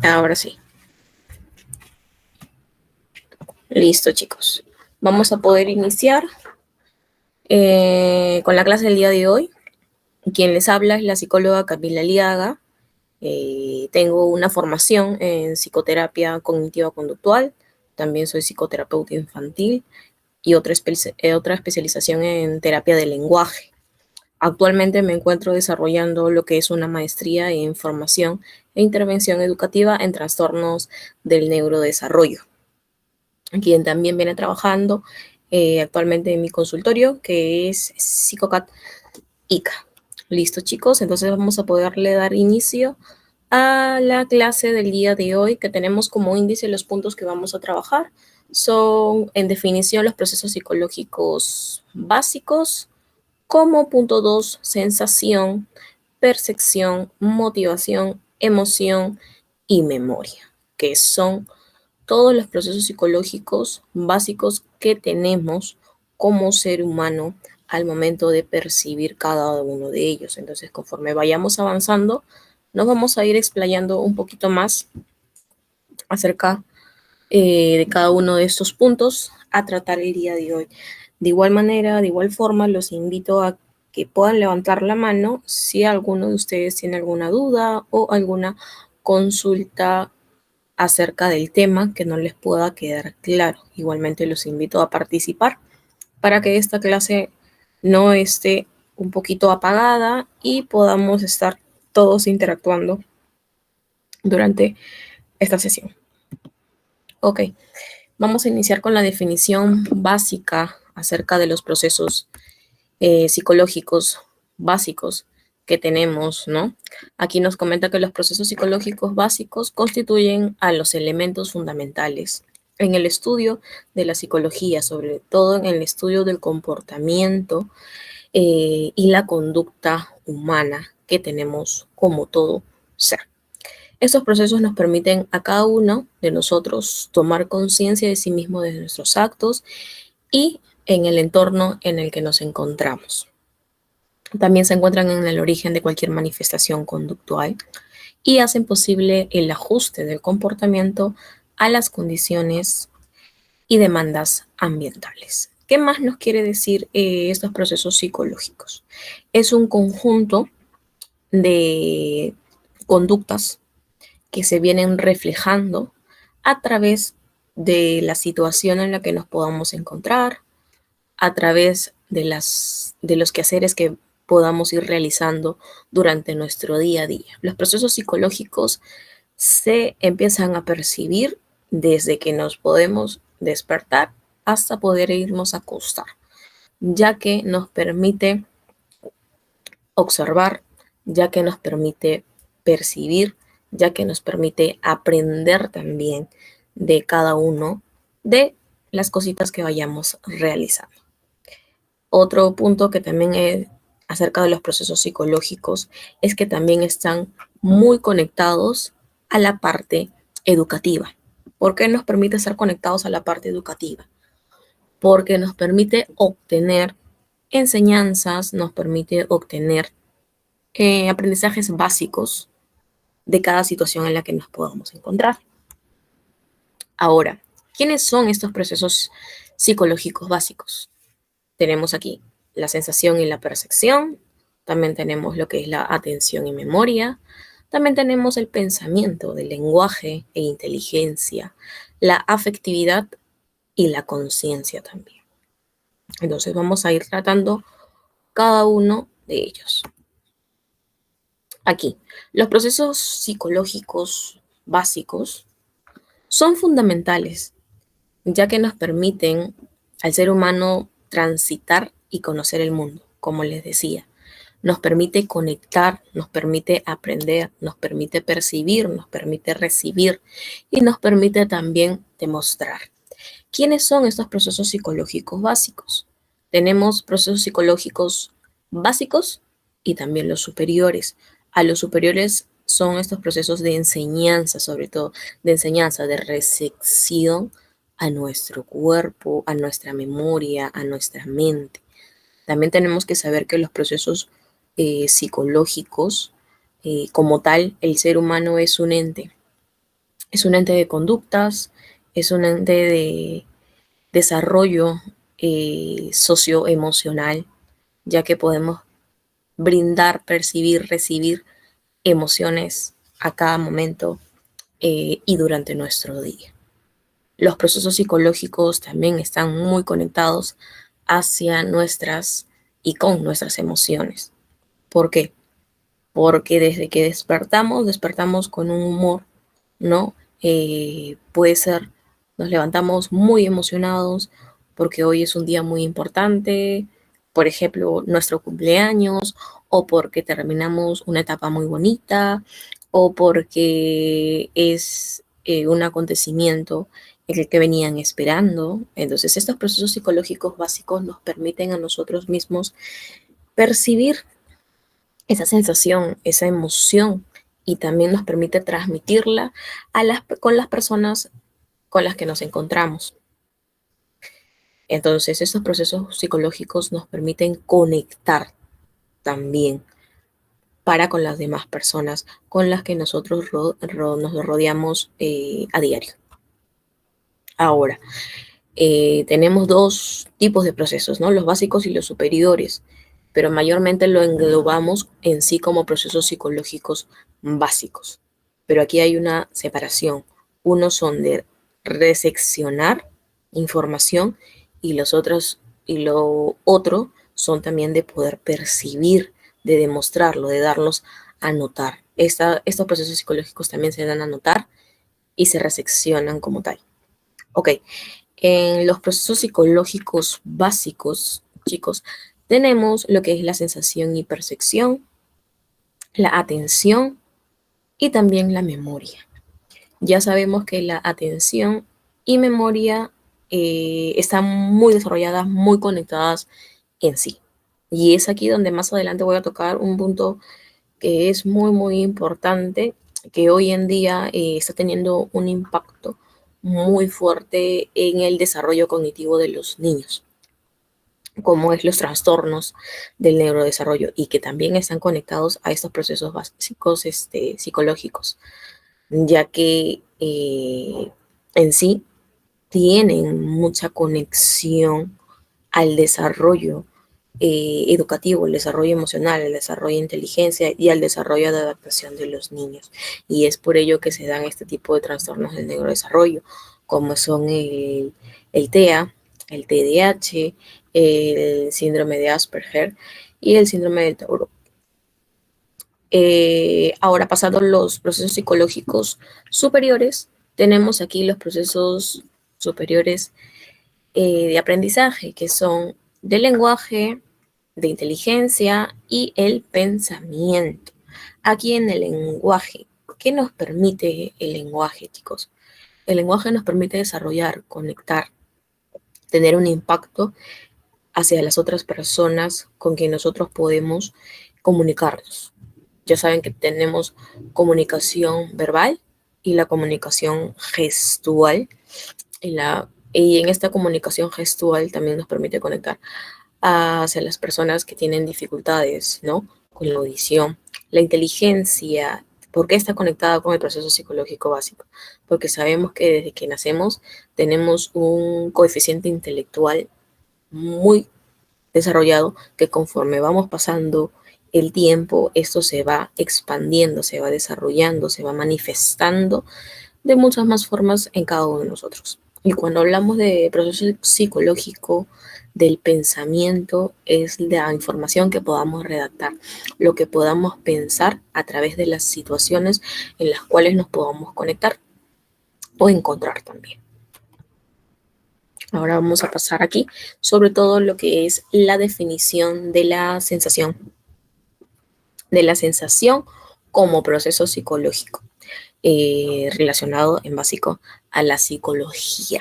Ahora sí. Listo, chicos. Vamos a poder iniciar con la clase del día de hoy. Quien les habla es la psicóloga Camila Liaga. Tengo una formación en psicoterapia cognitiva conductual. También soy psicoterapeuta infantil y otra especialización en terapia del lenguaje. Actualmente me encuentro desarrollando lo que es una maestría en formación e intervención educativa en trastornos del neurodesarrollo. Quien también viene trabajando actualmente en mi consultorio, que es Psicocat ICA. Listo, chicos, entonces vamos a poderle dar inicio a la clase del día de hoy, que tenemos como índice los puntos que vamos a trabajar. Son, en definición, los procesos psicológicos básicos, como punto 2, sensación, percepción, motivación, emoción y memoria, que son todos los procesos psicológicos básicos que tenemos como ser humano al momento de percibir cada uno de ellos. Entonces, conforme vayamos avanzando, nos vamos a ir explayando un poquito más acerca de cada uno de estos puntos a tratar el día de hoy. De igual manera, de igual forma, los invito a que puedan levantar la mano si alguno de ustedes tiene alguna duda o alguna consulta acerca del tema que no les pueda quedar claro. Igualmente los invito a participar para que esta clase no esté un poquito apagada y podamos estar todos interactuando durante esta sesión. Ok, vamos a iniciar con la definición básica acerca de los procesos psicológicos básicos que tenemos, ¿no? Aquí nos comenta que los procesos psicológicos básicos constituyen a los elementos fundamentales en el estudio de la psicología, sobre todo en el estudio del comportamiento y la conducta humana que tenemos como todo ser. Estos procesos nos permiten a cada uno de nosotros tomar conciencia de sí mismo, de nuestros actos y en el entorno en el que nos encontramos. También se encuentran en el origen de cualquier manifestación conductual y hacen posible el ajuste del comportamiento a las condiciones y demandas ambientales. ¿Qué más nos quiere decir estos procesos psicológicos? Es un conjunto de conductas que se vienen reflejando a través de la situación en la que nos podamos encontrar, a través de los quehaceres que podamos ir realizando durante nuestro día a día. Los procesos psicológicos se empiezan a percibir desde que nos podemos despertar hasta poder irnos a acostar, ya que nos permite observar, ya que nos permite percibir, ya que nos permite aprender también de cada uno de las cositas que vayamos realizando. Otro punto que también es acerca de los procesos psicológicos es que también están muy conectados a la parte educativa. ¿Por qué nos permite estar conectados a la parte educativa? Porque nos permite obtener enseñanzas, nos permite obtener aprendizajes básicos de cada situación en la que nos podamos encontrar. Ahora, ¿quiénes son estos procesos psicológicos básicos? Tenemos aquí la sensación y la percepción, también tenemos lo que es la atención y memoria, también tenemos el pensamiento, el lenguaje e inteligencia, la afectividad y la conciencia también. Entonces vamos a ir tratando cada uno de ellos. Aquí, los procesos psicológicos básicos son fundamentales, ya que nos permiten al ser humano transitar y conocer el mundo, como les decía. Nos permite conectar, nos permite aprender, nos permite percibir, nos permite recibir y nos permite también demostrar. ¿Quiénes son estos procesos psicológicos básicos? Tenemos procesos psicológicos básicos y también los superiores. A los superiores son estos procesos de enseñanza, sobre todo de enseñanza, de recepción a nuestro cuerpo, a nuestra memoria, a nuestra mente. También tenemos que saber que los procesos psicológicos, como tal, el ser humano es un ente Es un ente de conductas, es un ente de desarrollo socioemocional, ya que podemos brindar, percibir, recibir emociones a cada momento y durante nuestro día. Los procesos psicológicos también están muy conectados hacia nuestras y con nuestras emociones. ¿Por qué? Porque desde que despertamos con un humor, ¿no? Puede ser, nos levantamos muy emocionados porque hoy es un día muy importante, por ejemplo, nuestro cumpleaños, o porque terminamos una etapa muy bonita, o porque es un acontecimiento el que venían esperando. Entonces, estos procesos psicológicos básicos nos permiten a nosotros mismos percibir esa sensación, esa emoción, y también nos permite transmitirla con las personas con las que nos encontramos. Entonces, estos procesos psicológicos nos permiten conectar también para con las demás personas con las que nosotros nos rodeamos a diario. Ahora, tenemos dos tipos de procesos, ¿no? Los básicos y los superiores, pero mayormente lo englobamos en sí como procesos psicológicos básicos. Pero aquí hay una separación. Unos son de reseccionar información y lo otro son también de poder percibir, de demostrarlo, de darlos a notar. Estos procesos psicológicos también se dan a notar y se reseccionan como tal. Ok, en los procesos psicológicos básicos, chicos, tenemos lo que es la sensación y percepción, la atención y también la memoria. Ya sabemos que la atención y memoria están muy desarrolladas, muy conectadas en sí. Y es aquí donde más adelante voy a tocar un punto que es muy, muy importante, que hoy en día está teniendo un impacto muy fuerte en el desarrollo cognitivo de los niños, como es los trastornos del neurodesarrollo y que también están conectados a estos procesos básicos psicológicos, ya que en sí tienen mucha conexión al desarrollo educativo, el desarrollo emocional, el desarrollo de inteligencia y al desarrollo de adaptación de los niños. Y es por ello que se dan este tipo de trastornos del neurodesarrollo, como son el TEA, el TDAH, el síndrome de Asperger y el síndrome de Tauro. Ahora, pasando los procesos psicológicos superiores, tenemos aquí los procesos superiores de aprendizaje, que son del lenguaje, de inteligencia y el pensamiento. Aquí en el lenguaje, ¿qué nos permite el lenguaje, chicos? El lenguaje nos permite desarrollar, conectar, tener un impacto hacia las otras personas con quien nosotros podemos comunicarnos. Ya saben que tenemos comunicación verbal y la comunicación gestual. Y en esta comunicación gestual también nos permite conectar hacia las personas que tienen dificultades, ¿no? Con la audición. La inteligencia, ¿por qué está conectada con el proceso psicológico básico? Porque sabemos que desde que nacemos tenemos un coeficiente intelectual muy desarrollado que conforme vamos pasando el tiempo, esto se va expandiendo, se va desarrollando, se va manifestando de muchas más formas en cada uno de nosotros. Y cuando hablamos de proceso psicológico, del pensamiento, es la información que podamos redactar, lo que podamos pensar a través de las situaciones en las cuales nos podamos conectar o encontrar también. Ahora vamos a pasar aquí sobre todo lo que es la definición de la sensación como proceso psicológico, relacionado en básico a la psicología,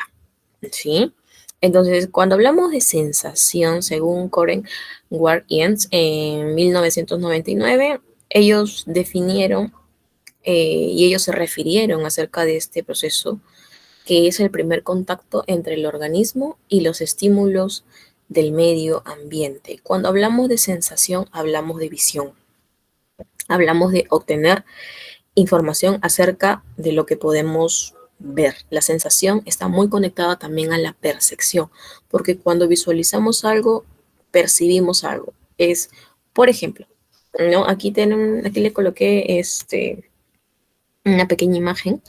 ¿sí? Entonces, cuando hablamos de sensación, según Coren Ward-Jens en 1999, ellos definieron y ellos se refirieron acerca de este proceso, que es el primer contacto entre el organismo y los estímulos del medio ambiente. Cuando hablamos de sensación, hablamos de visión, hablamos de obtener información acerca de lo que podemos ver. La sensación está muy conectada también a la percepción, porque cuando visualizamos algo, percibimos algo. Es, por ejemplo, ¿no? Aquí le coloqué una pequeña imagen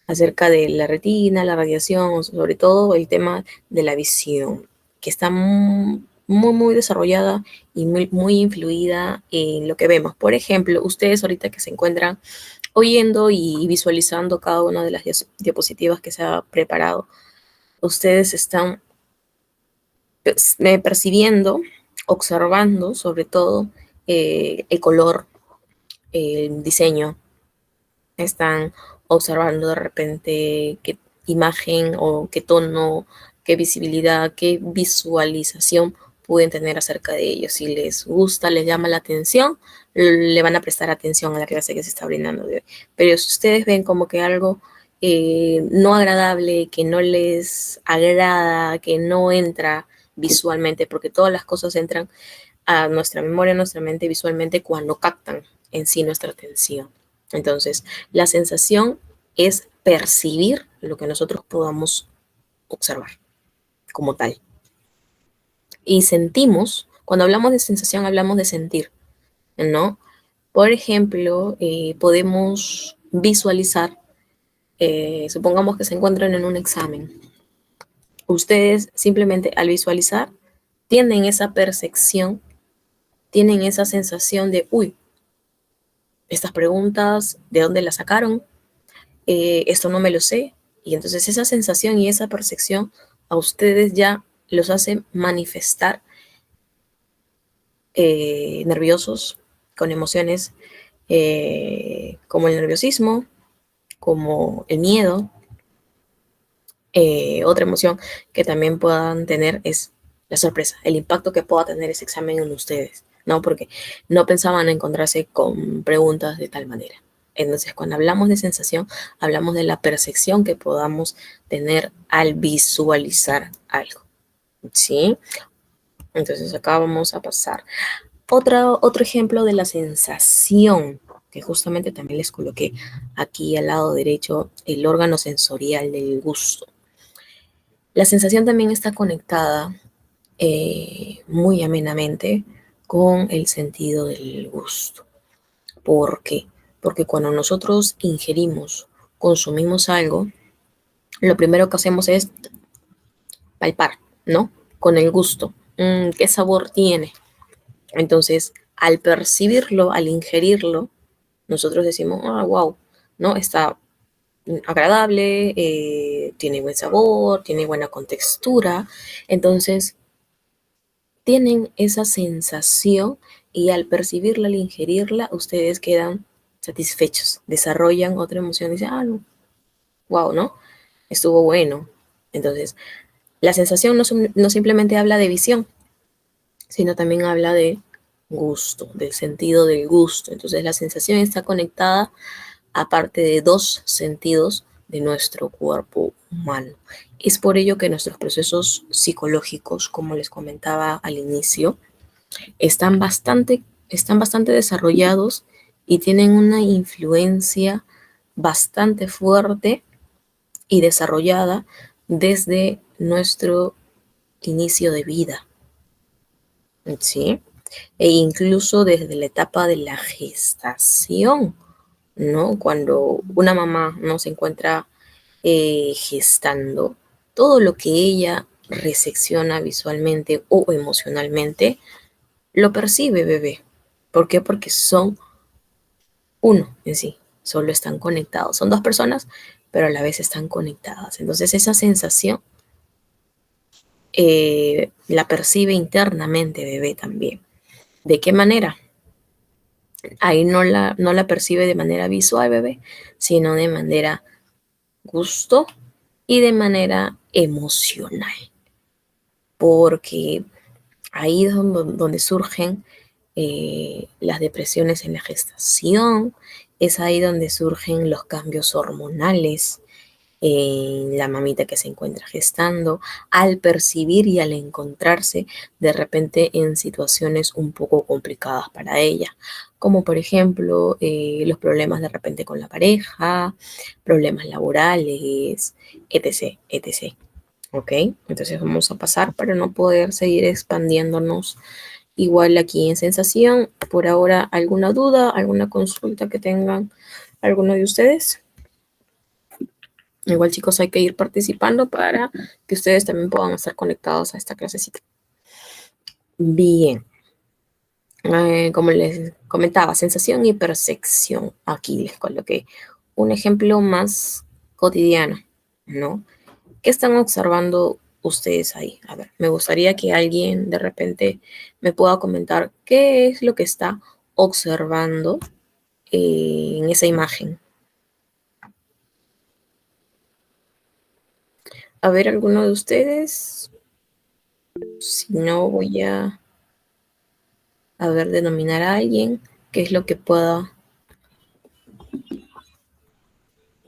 acerca de la retina, la radiación, sobre todo el tema de la visión, que está muy desarrollada y muy influida en lo que vemos. Por ejemplo, ustedes ahorita que se encuentran oyendo y visualizando cada una de las diapositivas que se ha preparado, ustedes están percibiendo, observando sobre todo el color, el diseño, están observando de repente qué imagen o qué tono, qué visibilidad, qué visualización pueden tener acerca de ellos. Si les gusta, les llama la atención, le van a prestar atención a la clase que se está brindando de hoy. Pero si ustedes ven como que algo no agradable, que no les agrada, que no entra visualmente, porque todas las cosas entran a nuestra memoria, a nuestra mente visualmente cuando captan en sí nuestra atención. Entonces, la sensación es percibir lo que nosotros podamos observar como tal. Y sentimos, cuando hablamos de sensación, hablamos de sentir, ¿no? Por ejemplo, podemos visualizar, supongamos que se encuentran en un examen. Ustedes simplemente al visualizar tienen esa percepción, tienen esa sensación de, uy, estas preguntas, ¿de dónde las sacaron? Esto no me lo sé. Y entonces esa sensación y esa percepción a ustedes ya los hace manifestar nerviosos, con emociones como el nerviosismo, como el miedo. Otra emoción que también puedan tener es la sorpresa, el impacto que pueda tener ese examen en ustedes, ¿no? Porque no pensaban encontrarse con preguntas de tal manera. Entonces, cuando hablamos de sensación, hablamos de la percepción que podamos tener al visualizar algo, ¿sí? Entonces, acá vamos a pasar. Otro ejemplo de la sensación, que justamente también les coloqué aquí al lado derecho, el órgano sensorial del gusto. La sensación también está conectada muy amenamente con el sentido del gusto. ¿Por qué? Porque cuando nosotros ingerimos, consumimos algo, lo primero que hacemos es palpar, ¿no? Con el gusto. ¿Qué sabor tiene? Entonces, al percibirlo, al ingerirlo, nosotros decimos, ah, wow, ¿no? Está agradable, tiene buen sabor, tiene buena contextura. Entonces, tienen esa sensación y al percibirla, al ingerirla, ustedes quedan satisfechos, desarrollan otra emoción y dicen, ah, no, wow, ¿no? Estuvo bueno. Entonces, la sensación no simplemente habla de visión, sino también habla de gusto, del sentido del gusto. Entonces, la sensación está conectada aparte de dos sentidos de nuestro cuerpo humano. Es por ello que nuestros procesos psicológicos, como les comentaba al inicio, están bastante desarrollados y tienen una influencia bastante fuerte y desarrollada desde nuestro inicio de vida, ¿sí? E incluso desde la etapa de la gestación, ¿no? Cuando una mamá no se encuentra gestando, todo lo que ella recepciona visualmente o emocionalmente, lo percibe bebé. ¿Por qué? Porque son uno en sí, solo están conectados. Son dos personas, pero a la vez están conectadas. Entonces esa sensación la percibe internamente bebé también. ¿De qué manera? Ahí no la percibe de manera visual bebé, sino de manera gusto y de manera emocional. Porque ahí es donde surgen las depresiones en la gestación, es ahí donde surgen los cambios hormonales, en la mamita que se encuentra gestando, al percibir y al encontrarse de repente en situaciones un poco complicadas para ella, como por ejemplo los problemas de repente con la pareja, problemas laborales, etc., etc. ¿Ok? Entonces vamos a pasar para no poder seguir expandiéndonos igual aquí en sensación. Por ahora, ¿alguna duda, alguna consulta que tengan alguno de ustedes? Igual, chicos, hay que ir participando para que ustedes también puedan estar conectados a esta clasecita. Bien. Como les comentaba, sensación y percepción. Aquí les coloqué un ejemplo más cotidiano, ¿no? ¿Qué están observando ustedes ahí? A ver, me gustaría que alguien de repente me pueda comentar qué es lo que está observando en esa imagen. A ver, alguno de ustedes. Si no, voy a ver, denominar a alguien. ¿Qué es lo que pueda,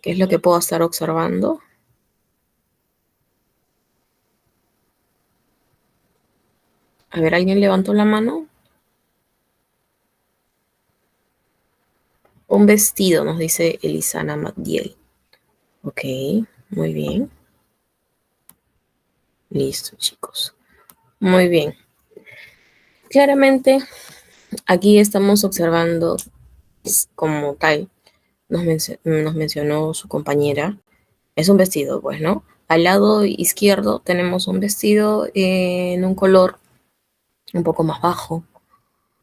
qué es lo que puedo estar observando? A ver, ¿alguien levantó la mano? Un vestido, nos dice Elisana Magdiel. Ok, muy bien. Listo, chicos. Muy bien. Claramente, aquí estamos observando como tal, nos mencionó su compañera, es un vestido, pues, ¿no? Al lado izquierdo tenemos un vestido en un color un poco más bajo,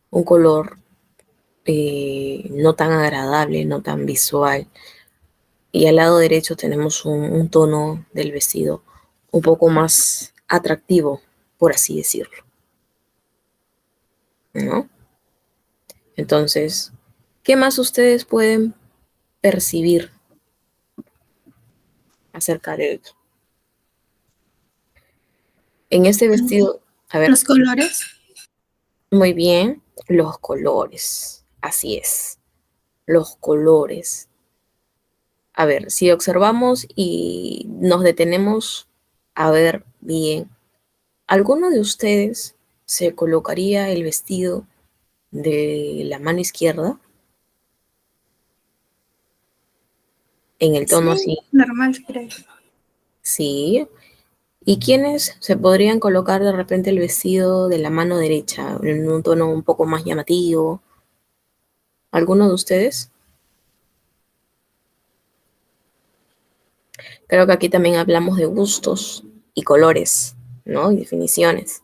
un color no tan agradable, no tan visual. Y al lado derecho tenemos un tono del vestido un poco más atractivo, por así decirlo, ¿no? Entonces, ¿qué más ustedes pueden percibir acerca de esto? En este vestido, a ver, Los colores. muy bien, los colores, así es, los colores. A ver, si observamos y nos detenemos a ver bien, ¿alguno de ustedes se colocaría el vestido de la mano izquierda en el tono Sí, así? normal, creo. Sí. ¿Y quiénes se podrían colocar de repente el vestido de la mano derecha en un tono un poco más llamativo? ¿Alguno de ustedes? Creo que aquí también hablamos de gustos y colores, ¿no? Y definiciones,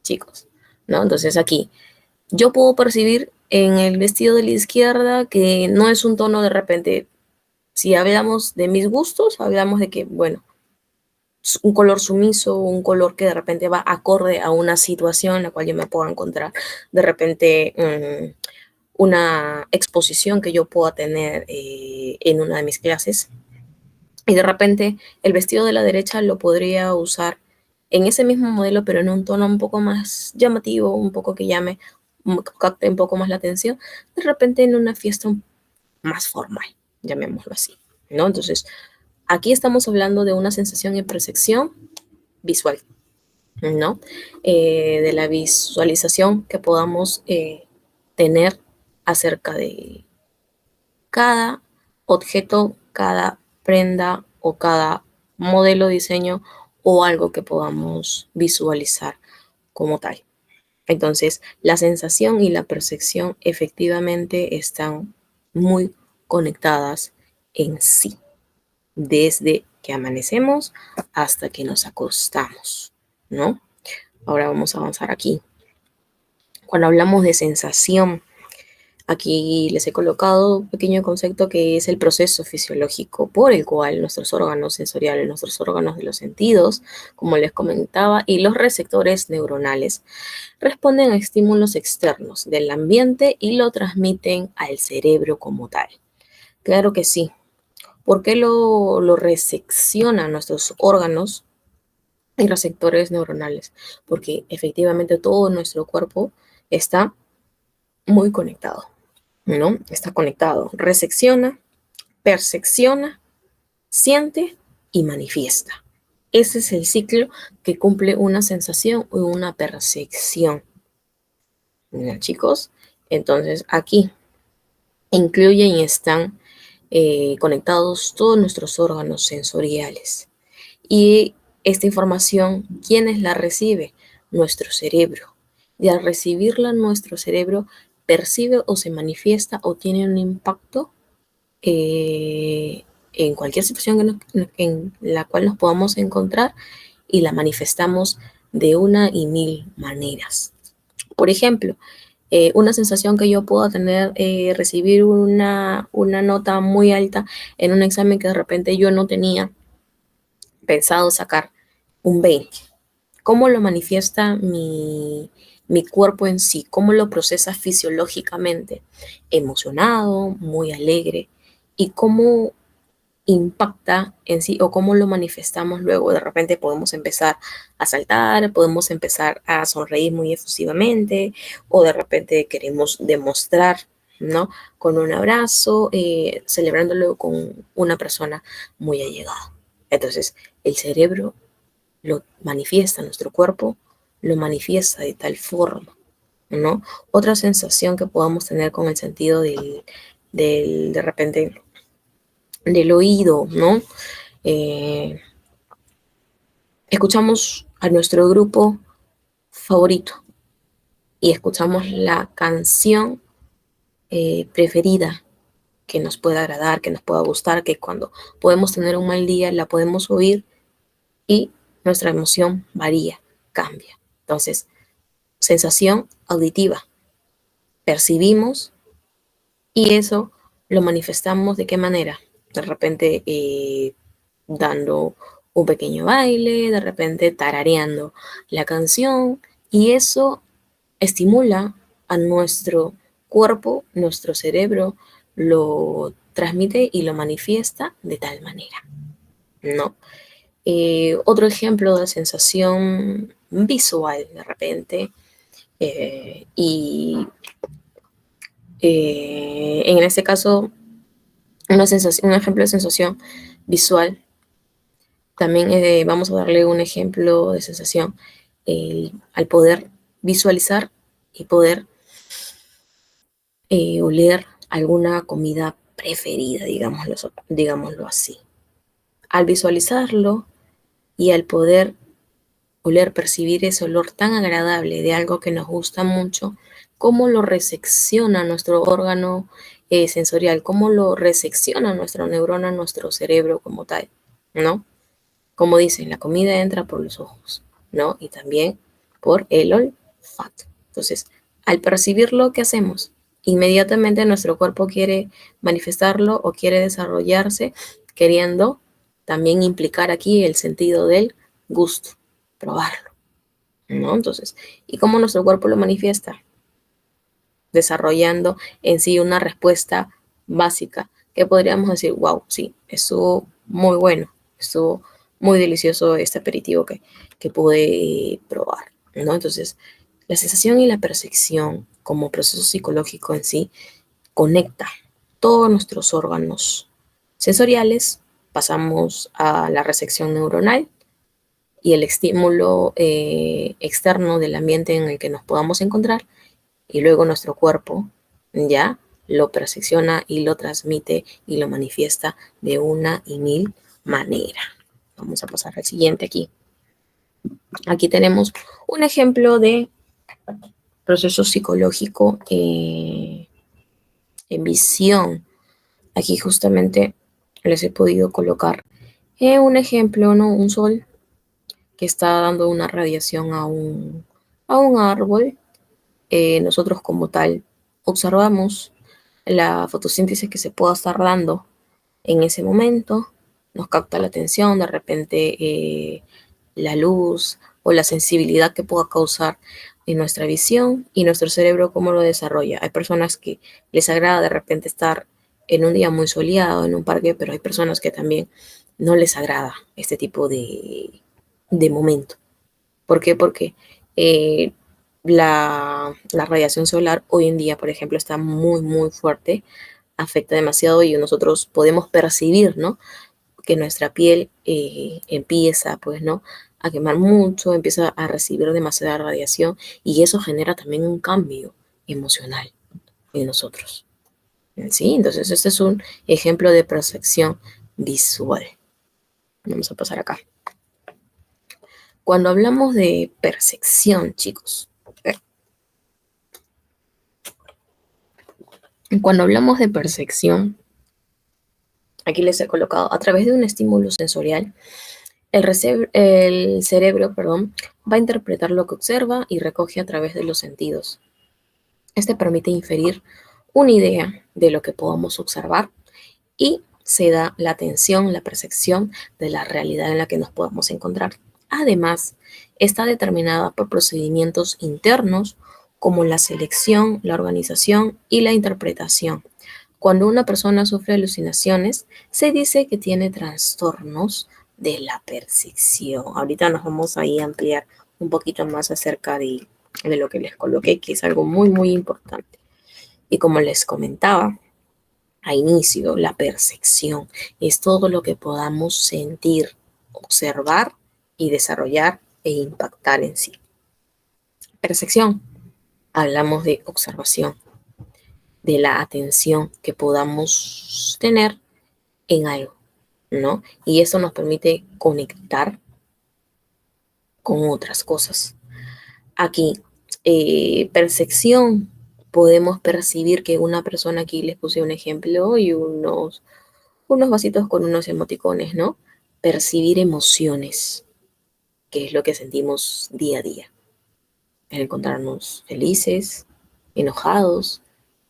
chicos, ¿no? Entonces aquí yo puedo percibir en el vestido de la izquierda que no es un tono de repente, si hablamos de mis gustos, hablamos de que, bueno, un color sumiso, un color que de repente va acorde a una situación en la cual yo me puedo encontrar, de repente una exposición que yo pueda tener en una de mis clases. Y de repente el vestido de la derecha lo podría usar en ese mismo modelo, pero en un tono un poco más llamativo, un poco que llame, capte un poco más la atención, de repente en una fiesta más formal, llamémoslo así, ¿no? Entonces, aquí estamos hablando de una sensación y percepción visual, ¿no? De la visualización que podamos tener acerca de cada objeto, cada prenda o cada modelo, diseño o algo que podamos visualizar como tal. Entonces, la sensación y la percepción efectivamente están muy conectadas en sí, desde que amanecemos hasta que nos acostamos, ¿no? Ahora vamos a avanzar aquí. Cuando hablamos de sensación, aquí les he colocado un pequeño concepto que es el proceso fisiológico por el cual nuestros órganos sensoriales, nuestros órganos de los sentidos, como les comentaba, y los receptores neuronales responden a estímulos externos del ambiente y lo transmiten al cerebro como tal. Claro que sí. ¿Por qué lo recepcionan nuestros órganos y receptores neuronales? Porque efectivamente todo nuestro cuerpo está muy conectado, ¿no? Está conectado. Recepciona, percepciona, siente y manifiesta. Ese es el ciclo que cumple una sensación o una percepción. ¿Ya, chicos? Entonces aquí incluyen y están conectados todos nuestros órganos sensoriales. Y esta información, ¿quiénes la recibe? Nuestro cerebro. Y al recibirla, nuestro cerebro percibe o se manifiesta o tiene un impacto en cualquier situación en la cual nos podamos encontrar y la manifestamos de una y mil maneras. Por ejemplo, una sensación que yo puedo tener, recibir una nota muy alta en un examen que de repente yo no tenía pensado sacar un 20. ¿Cómo lo manifiesta mi cuerpo en sí? ¿Cómo lo procesa fisiológicamente? Emocionado, muy alegre. ¿Y cómo impacta en sí o cómo lo manifestamos luego? De repente podemos empezar a saltar, podemos empezar a sonreír muy efusivamente o de repente queremos demostrar, ¿no? Con un abrazo, celebrándolo con una persona muy allegada. Entonces, el cerebro lo manifiesta, nuestro cuerpo lo manifiesta de tal forma, ¿no? Otra sensación que podamos tener con el sentido de repente, del oído, ¿no? Eh, escuchamos a nuestro grupo favorito y escuchamos la canción preferida que nos pueda agradar, que nos pueda gustar, que cuando podemos tener un mal día la podemos oír y nuestra emoción varía, cambia. Entonces, sensación auditiva, percibimos y eso lo manifestamos de qué manera. De repente dando un pequeño baile, de repente tarareando la canción y eso estimula a nuestro cuerpo, nuestro cerebro lo transmite y lo manifiesta de tal manera, ¿no? Otro ejemplo de sensación visual de repente y en este caso un ejemplo de sensación visual. También vamos a darle un ejemplo de sensación al poder visualizar y poder oler alguna comida preferida, digámoslo así. Al visualizarlo y al poder oler, percibir ese olor tan agradable de algo que nos gusta mucho, cómo lo resecciona nuestro órgano sensorial, cómo lo resecciona nuestra neurona, nuestro cerebro como tal, ¿no? Como dicen, la comida entra por los ojos, ¿no? Y también por el olfato. Entonces, al percibirlo, ¿qué hacemos? Inmediatamente nuestro cuerpo quiere manifestarlo o quiere desarrollarse, queriendo también implicar aquí el sentido del gusto, probarlo, ¿no? Entonces, ¿y cómo nuestro cuerpo lo manifiesta? Desarrollando en sí una respuesta básica, que podríamos decir, wow, sí, estuvo muy bueno, estuvo muy delicioso este aperitivo que pude probar, ¿no? Entonces, la sensación y la percepción como proceso psicológico en sí conecta todos nuestros órganos sensoriales, pasamos a la recepción neuronal y el estímulo externo del ambiente en el que nos podamos encontrar y luego nuestro cuerpo ya lo percepciona y lo transmite y lo manifiesta de una y mil maneras. Vamos a pasar al siguiente aquí. Aquí tenemos un ejemplo de proceso psicológico en visión. Aquí justamente les he podido colocar un ejemplo, ¿no? Un sol que está dando una radiación a un árbol. Nosotros como tal observamos la fotosíntesis que se pueda estar dando en ese momento, nos capta la atención, de repente la luz o la sensibilidad que pueda causar en nuestra visión y nuestro cerebro cómo lo desarrolla. Hay personas que les agrada de repente estar en un día muy soleado en un parque, pero hay personas que también no les agrada este tipo de momento. ¿Por qué? Porque eh, la radiación solar hoy en día, por ejemplo, está muy, muy fuerte, afecta demasiado y nosotros podemos percibir, ¿no? que nuestra piel empieza, pues, ¿no?, a quemar mucho, empieza a recibir demasiada radiación y eso genera también un cambio emocional en nosotros. ¿Sí? Entonces, este es un ejemplo de percepción visual. Vamos a pasar acá. Cuando hablamos de percepción, chicos, cuando hablamos de percepción, aquí les he colocado a través de un estímulo sensorial, el cerebro, perdón, va a interpretar lo que observa y recoge a través de los sentidos. Este permite inferir una idea de lo que podamos observar y se da la atención, la percepción de la realidad en la que nos podamos encontrar. Además, está determinada por procedimientos internos como la selección, la organización y la interpretación. Cuando una persona sufre alucinaciones, se dice que tiene trastornos de la percepción. Ahorita nos vamos a ir a ampliar un poquito más acerca de lo que les coloqué, que es algo muy, muy importante. Y como les comentaba a inicio, la percepción es todo lo que podamos sentir, observar y desarrollar e impactar en sí. Percepción, hablamos de observación, de la atención que podamos tener en algo, ¿no? Y eso nos permite conectar con otras cosas. Aquí, percepción, podemos percibir que una persona, aquí les puse un ejemplo y unos vasitos con unos emoticones, ¿no? Percibir emociones, que es lo que sentimos día a día. El encontrarnos felices, enojados,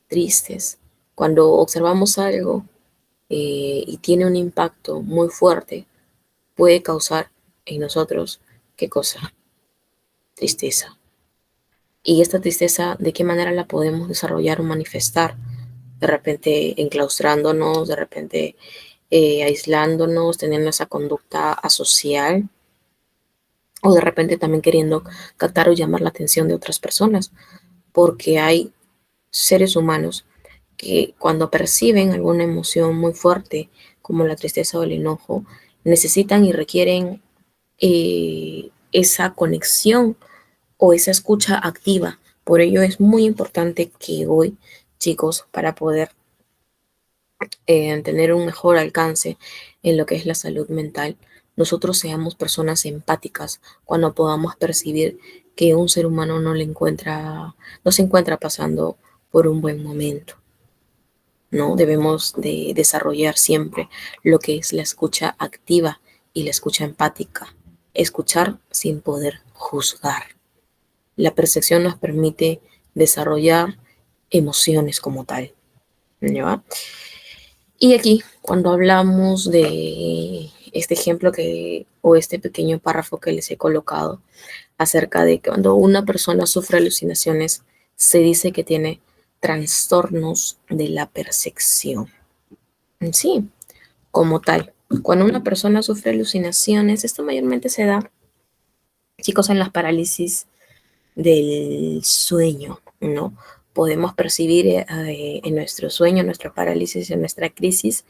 tristes. Cuando observamos algo y tiene un impacto muy fuerte, puede causar en nosotros, ¿qué cosa? Tristeza. Y esta tristeza, ¿de qué manera la podemos desarrollar o manifestar? De repente enclaustrándonos, de repente aislándonos, teniendo esa conducta asocial, o de repente también queriendo captar o llamar la atención de otras personas, porque hay seres humanos que cuando perciben alguna emoción muy fuerte, como la tristeza o el enojo, necesitan y requieren esa conexión o esa escucha activa. Por ello es muy importante que hoy, chicos, para poder tener un mejor alcance en lo que es la salud mental, nosotros seamos personas empáticas cuando podamos percibir que un ser humano no se encuentra pasando por un buen momento, ¿no? Debemos de desarrollar siempre lo que es la escucha activa y la escucha empática. Escuchar sin poder juzgar. La percepción nos permite desarrollar emociones como tal, ¿ya? Y aquí, cuando hablamos de este ejemplo o este pequeño párrafo que les he colocado acerca de que cuando una persona sufre alucinaciones, se dice que tiene trastornos de la percepción. Sí, como tal. Cuando una persona sufre alucinaciones, esto mayormente se da, chicos, en las parálisis del sueño, ¿no? Podemos percibir en nuestro sueño, en nuestra parálisis, en nuestra crisis,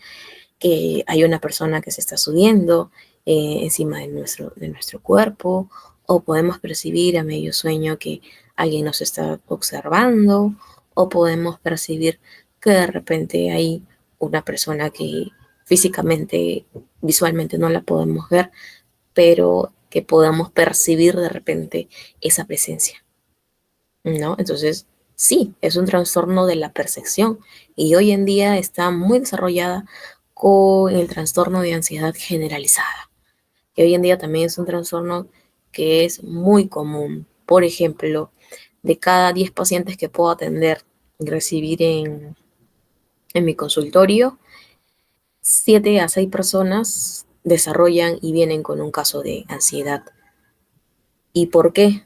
que hay una persona que se está subiendo encima de nuestro cuerpo, o podemos percibir a medio sueño que alguien nos está observando, o podemos percibir que de repente hay una persona que físicamente, visualmente no la podemos ver, pero que podamos percibir de repente esa presencia, ¿no? Entonces, sí, es un trastorno de la percepción y hoy en día está muy desarrollada con el trastorno de ansiedad generalizada, que hoy en día también es un trastorno que es muy común. Por ejemplo, de cada 10 pacientes que puedo atender y recibir en mi consultorio, 7 a 6 personas desarrollan y vienen con un caso de ansiedad. ¿Y por qué?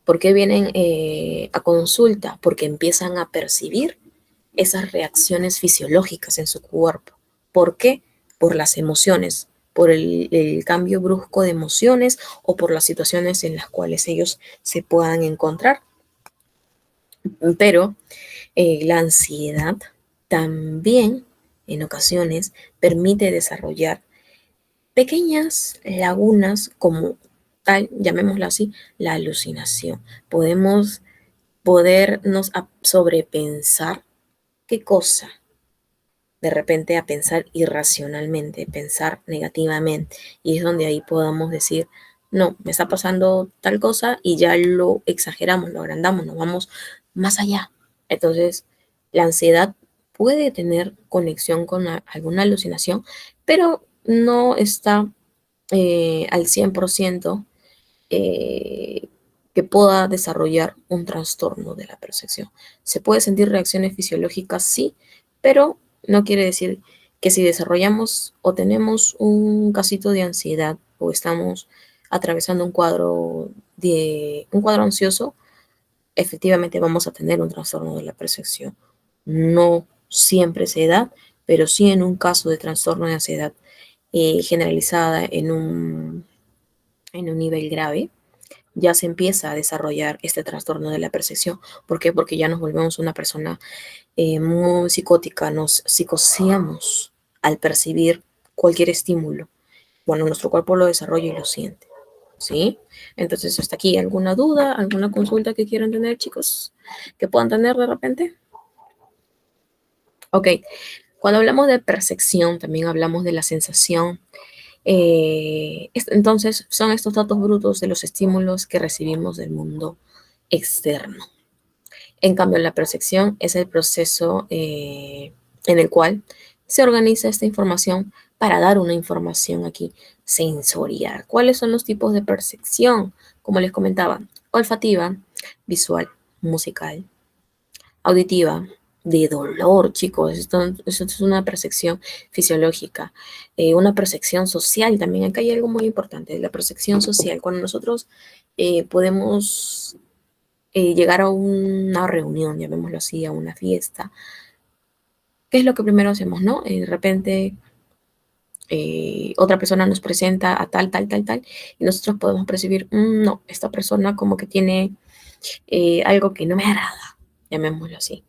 ¿Por qué vienen a consulta? Porque empiezan a percibir esas reacciones fisiológicas en su cuerpo. ¿Por qué? Por las emociones, por el cambio brusco de emociones o por las situaciones en las cuales ellos se puedan encontrar. Pero la ansiedad también en ocasiones permite desarrollar pequeñas lagunas como tal, llamémoslo así, la alucinación. Podemos podernos sobrepensar qué cosa, de repente a pensar irracionalmente, pensar negativamente, y es donde ahí podamos decir, no, me está pasando tal cosa y ya lo exageramos, lo agrandamos, nos vamos más allá. Entonces, la ansiedad puede tener conexión con alguna alucinación, pero no está al 100% eh, que pueda desarrollar un trastorno de la percepción. Se puede sentir reacciones fisiológicas, sí, pero no quiere decir que si desarrollamos o tenemos un casito de ansiedad o estamos atravesando un cuadro ansioso, efectivamente vamos a tener un trastorno de la percepción. No siempre se da, pero sí en un caso de trastorno de ansiedad generalizada en un nivel grave, ya se empieza a desarrollar este trastorno de la percepción. ¿Por qué? Porque ya nos volvemos una persona muy psicótica, nos psicoseamos al percibir cualquier estímulo. Bueno, nuestro cuerpo lo desarrolla y lo siente. ¿Sí? Entonces, hasta aquí, ¿alguna duda, alguna consulta que quieran tener, chicos? ¿Que puedan tener de repente? Ok, cuando hablamos de percepción, también hablamos de la sensación. Entonces, son estos datos brutos de los estímulos que recibimos del mundo externo. En cambio, la percepción es el proceso en el cual se organiza esta información para dar una información aquí sensorial. ¿Cuáles son los tipos de percepción? Como les comentaba, olfativa, visual, musical, auditiva, de dolor, chicos. Esto es una percepción fisiológica, una percepción social también. Acá hay algo muy importante, la percepción social. Cuando nosotros podemos llegar a una reunión, llamémoslo así, a una fiesta, ¿qué es lo que primero hacemos, no? De repente otra persona nos presenta a tal, tal, tal, tal, y nosotros podemos percibir, no, esta persona como que tiene algo que no me agrada, llamémoslo así.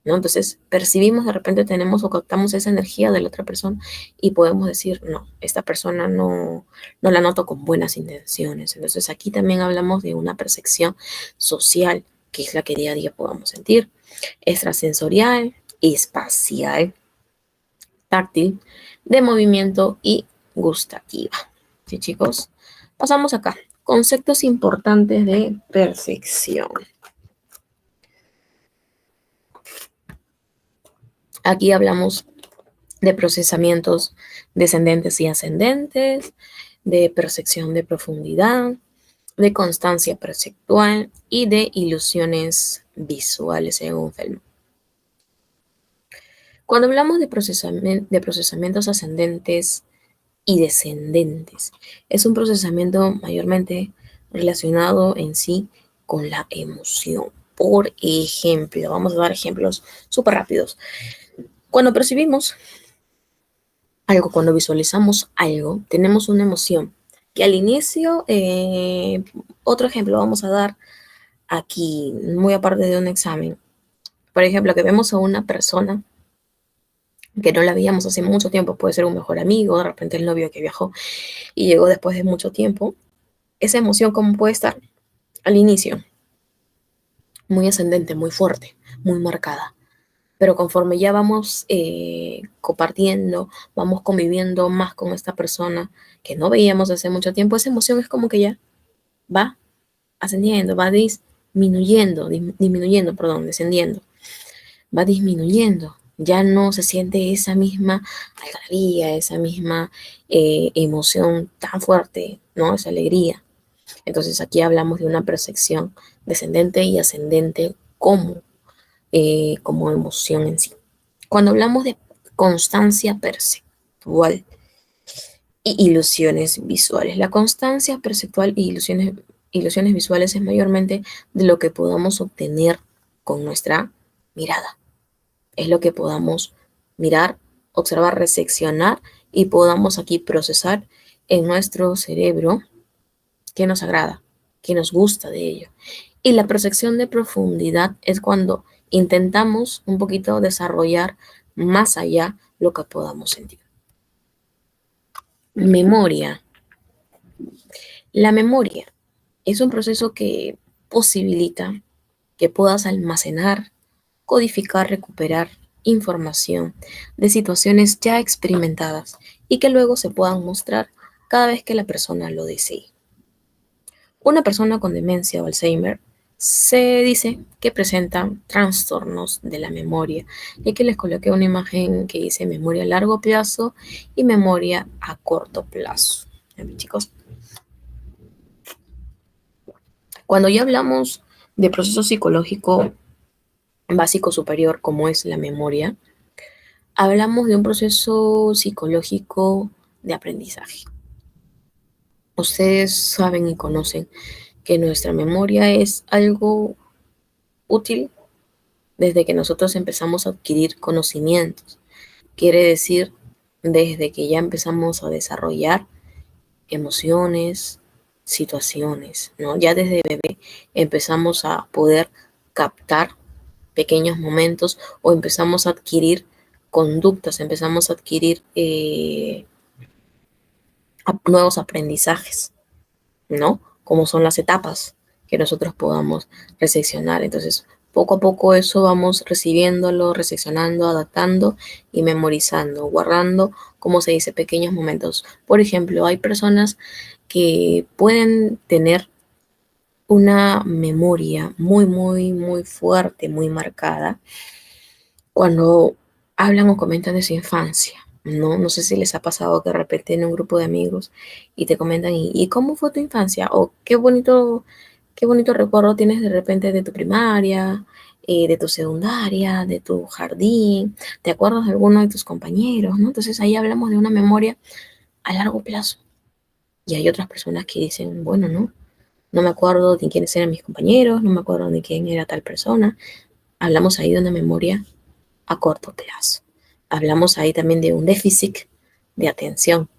¿No? Entonces percibimos, de repente tenemos o captamos esa energía de la otra persona y podemos decir, no, esta persona no la noto con buenas intenciones. Entonces aquí también hablamos de una percepción social, que es la que día a día podamos sentir, extrasensorial, espacial, táctil, de movimiento y gustativa. ¿Sí, chicos? Pasamos acá. Conceptos importantes de percepción. Aquí hablamos de procesamientos descendentes y ascendentes, de percepción de profundidad, de constancia perceptual y de ilusiones visuales, según Feldman. Cuando hablamos de procesamientos ascendentes y descendentes, es un procesamiento mayormente relacionado en sí con la emoción. Por ejemplo, vamos a dar ejemplos súper rápidos. Cuando percibimos algo, cuando visualizamos algo, tenemos una emoción que al inicio, otro ejemplo vamos a dar aquí, muy aparte de un examen. Por ejemplo, que vemos a una persona que no la veíamos hace mucho tiempo, puede ser un mejor amigo, de repente el novio que viajó y llegó después de mucho tiempo. Esa emoción, ¿cómo puede estar? Al inicio, muy ascendente, muy fuerte, muy marcada. Pero conforme ya vamos compartiendo, vamos conviviendo más con esta persona que no veíamos hace mucho tiempo, esa emoción es como que ya va ascendiendo, va disminuyendo, perdón, descendiendo, va disminuyendo. Ya no se siente esa misma algarabía, esa misma emoción tan fuerte, ¿no? Esa alegría. Entonces aquí hablamos de una percepción descendente y ascendente como emoción en sí. Cuando hablamos de constancia perceptual y ilusiones visuales, la constancia perceptual y ilusiones visuales es mayormente de lo que podamos obtener con nuestra mirada. Es lo que podamos mirar, observar, reseccionar y podamos aquí procesar en nuestro cerebro qué nos agrada, qué nos gusta de ello. Y la percepción de profundidad es cuando intentamos un poquito desarrollar más allá lo que podamos sentir. Memoria. La memoria es un proceso que posibilita que puedas almacenar, codificar, recuperar información de situaciones ya experimentadas y que luego se puedan mostrar cada vez que la persona lo desee. Una persona con demencia o Alzheimer se dice que presenta trastornos de la memoria. Y aquí les coloqué una imagen que dice memoria a largo plazo y memoria a corto plazo. Chicos, cuando ya hablamos de proceso psicológico básico superior como es la memoria, hablamos de un proceso psicológico de aprendizaje. Ustedes saben y conocen que nuestra memoria es algo útil desde que nosotros empezamos a adquirir conocimientos. Quiere decir, desde que ya empezamos a desarrollar emociones, situaciones, ¿no? Ya desde bebé empezamos a poder captar pequeños momentos o empezamos a adquirir conductas, empezamos a adquirir nuevos aprendizajes, ¿no? Como son las etapas que nosotros podamos reseccionar. Entonces, poco a poco eso vamos recibiéndolo, reseccionando, adaptando y memorizando, guardando, como se dice, pequeños momentos. Por ejemplo, hay personas que pueden tener una memoria muy, muy, muy fuerte, muy marcada, cuando hablan o comentan de su infancia, ¿no? No sé si les ha pasado que de repente en un grupo de amigos y te comentan, ¿y cómo fue tu infancia? O qué bonito recuerdo tienes de repente de tu primaria, de tu secundaria, de tu jardín, ¿te acuerdas de alguno de tus compañeros, ¿no? Entonces ahí hablamos de una memoria a largo plazo. Y hay otras personas que dicen, bueno, no me acuerdo de quiénes eran mis compañeros, no me acuerdo de quién era tal persona. Hablamos ahí de una memoria a corto plazo. Hablamos ahí también de un déficit de atención,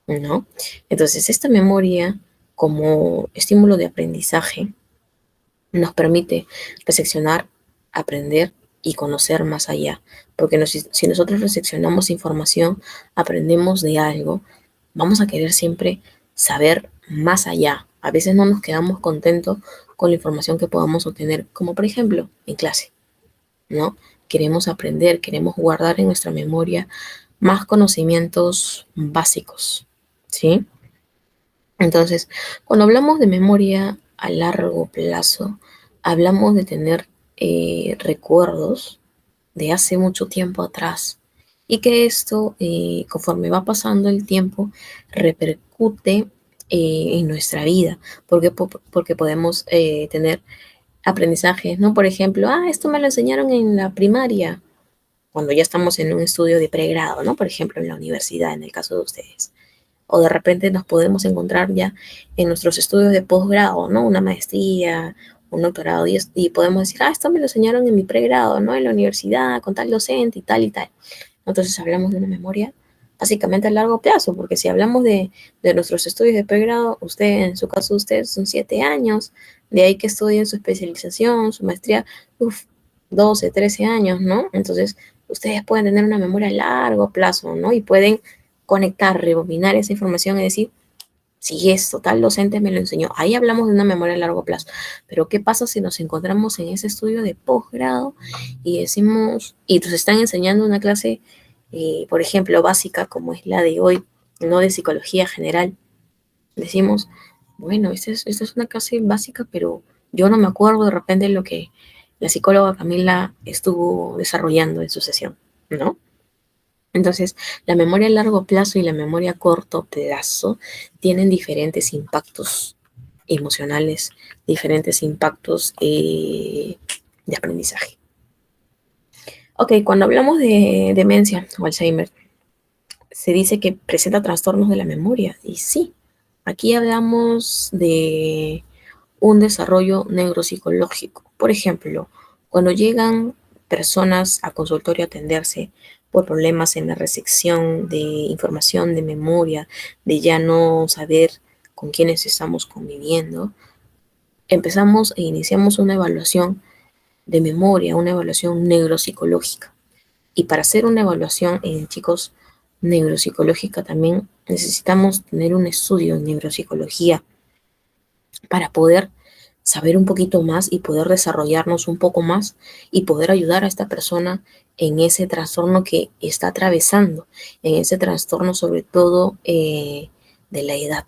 ¿no? Entonces, esta memoria como estímulo de aprendizaje nos permite reseccionar, aprender y conocer más allá. Porque si nosotros reseccionamos información, aprendemos de algo, vamos a querer siempre saber más allá. A veces no nos quedamos contentos con la información que podamos obtener, como por ejemplo en clase, ¿no? Queremos aprender, queremos guardar en nuestra memoria más conocimientos básicos, ¿sí? Entonces, cuando hablamos de memoria a largo plazo, hablamos de tener recuerdos de hace mucho tiempo atrás y que esto, conforme va pasando el tiempo, repercute en nuestra vida, porque podemos tener aprendizajes, ¿no? Por ejemplo, esto me lo enseñaron en la primaria, cuando ya estamos en un estudio de pregrado, ¿no? Por ejemplo, en la universidad, en el caso de ustedes. O de repente nos podemos encontrar ya en nuestros estudios de posgrado, ¿no? Una maestría, un doctorado, y podemos decir, esto me lo enseñaron en mi pregrado, ¿no? En la universidad, con tal docente y tal y tal. Entonces hablamos de una memoria básicamente a largo plazo, porque si hablamos de nuestros estudios de pregrado, usted, en su caso, ustedes son 7 años, de ahí que estudien su especialización, su maestría, 12, 13 años, ¿no? Entonces, ustedes pueden tener una memoria a largo plazo, ¿no? Y pueden conectar, rebobinar esa información y decir, si es total docente me lo enseñó. Ahí hablamos de una memoria a largo plazo. Pero ¿qué pasa si nos encontramos en ese estudio de posgrado y decimos, y nos están enseñando una clase, por ejemplo, básica como es la de hoy, no de psicología general? Decimos, bueno, esta es una clase básica, pero yo no me acuerdo de repente de lo que la psicóloga Camila estuvo desarrollando en su sesión, ¿no? Entonces, la memoria a largo plazo y la memoria a corto plazo tienen diferentes impactos emocionales, diferentes impactos de aprendizaje. Ok, cuando hablamos de demencia o Alzheimer, se dice que presenta trastornos de la memoria. Y sí, aquí hablamos de un desarrollo neuropsicológico. Por ejemplo, cuando llegan personas a consultorio a atenderse por problemas en la recepción de información de memoria, de ya no saber con quiénes estamos conviviendo, empezamos e iniciamos una evaluación de memoria, una evaluación neuropsicológica. Y para hacer una evaluación, chicos, neuropsicológica también necesitamos tener un estudio en neuropsicología para poder saber un poquito más y poder desarrollarnos un poco más y poder ayudar a esta persona en ese trastorno que está atravesando, en ese trastorno sobre todo de la edad,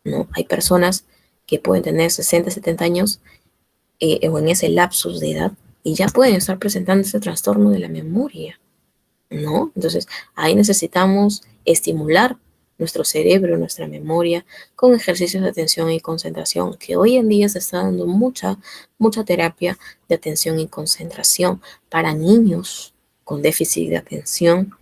¿no? Hay personas que pueden tener 60, 70 años o en ese lapsus de edad y ya pueden estar presentando ese trastorno de la memoria, ¿no? Entonces, ahí necesitamos estimular nuestro cerebro, nuestra memoria, con ejercicios de atención y concentración, que hoy en día se está dando mucha terapia de atención y concentración para niños con déficit de atención,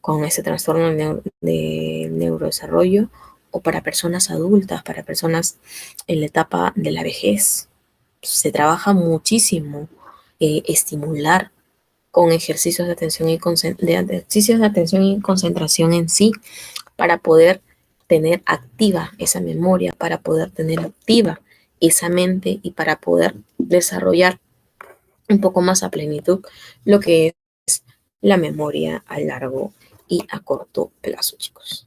con ese trastorno de neurodesarrollo, o para personas adultas, para personas en la etapa de la vejez. Se trabaja muchísimo estimular con ejercicios de atención ejercicios de atención y concentración en sí, para poder tener activa esa memoria, para poder tener activa esa mente y para poder desarrollar un poco más a plenitud lo que es la memoria a largo y a corto plazo, chicos.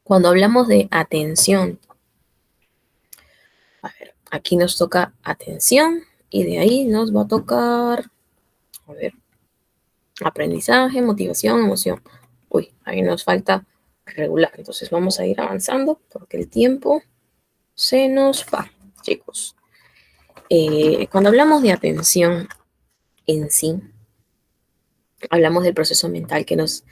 Cuando hablamos de atención, a ver, aquí nos toca atención y de ahí nos va a tocar, a ver, aprendizaje, motivación, emoción. Uy, ahí nos falta regular. Entonces vamos a ir avanzando porque el tiempo se nos va, chicos. Cuando hablamos de atención en sí, hablamos del proceso mental que nos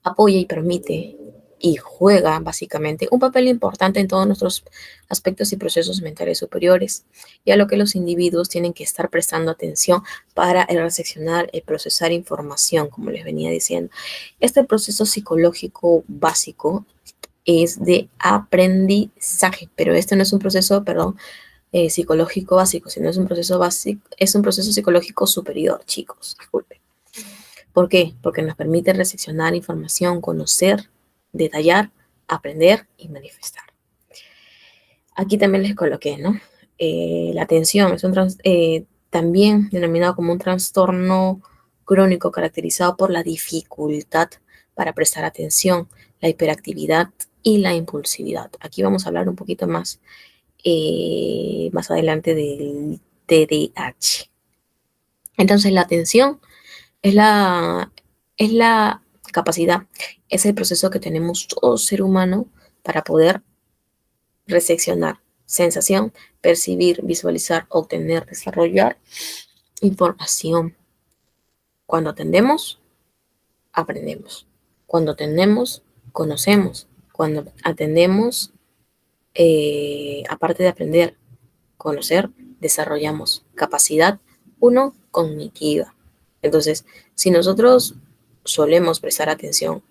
apoya y permite y juega básicamente un papel importante en todos nuestros aspectos y procesos mentales superiores, y a lo que los individuos tienen que estar prestando atención para el recepcionar y procesar información, como les venía diciendo. Este proceso psicológico básico es de aprendizaje, pero este no es un proceso, perdón, psicológico básico, sino es un proceso básico, es un proceso psicológico superior, chicos, disculpen. ¿Por qué? Porque nos permite recepcionar información, conocer, detallar, aprender y manifestar. Aquí también les coloqué, ¿no? La atención es también denominado como un trastorno crónico caracterizado por la dificultad para prestar atención, la hiperactividad y la impulsividad. Aquí vamos a hablar un poquito más adelante del TDAH. Entonces, la atención es es la capacidad, es el proceso que tenemos todo ser humano para poder recepcionar sensación, percibir, visualizar, obtener, desarrollar información. Cuando atendemos, aprendemos. Cuando atendemos, conocemos. Cuando atendemos, aparte de aprender, conocer, desarrollamos capacidad, uno, cognitiva. Entonces, si nosotros solemos prestar atención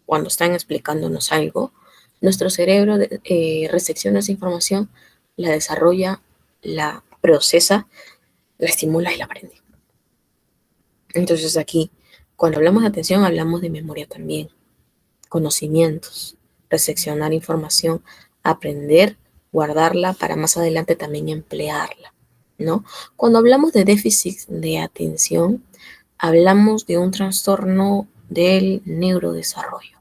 cuando están explicándonos algo, nuestro cerebro recepciona esa información, la desarrolla, la procesa, la estimula y la aprende. Entonces aquí, cuando hablamos de atención, hablamos de memoria también, conocimientos, recepcionar información, aprender, guardarla para más adelante también emplearla, ¿no? Cuando hablamos de déficit de atención, hablamos de un trastorno del neurodesarrollo.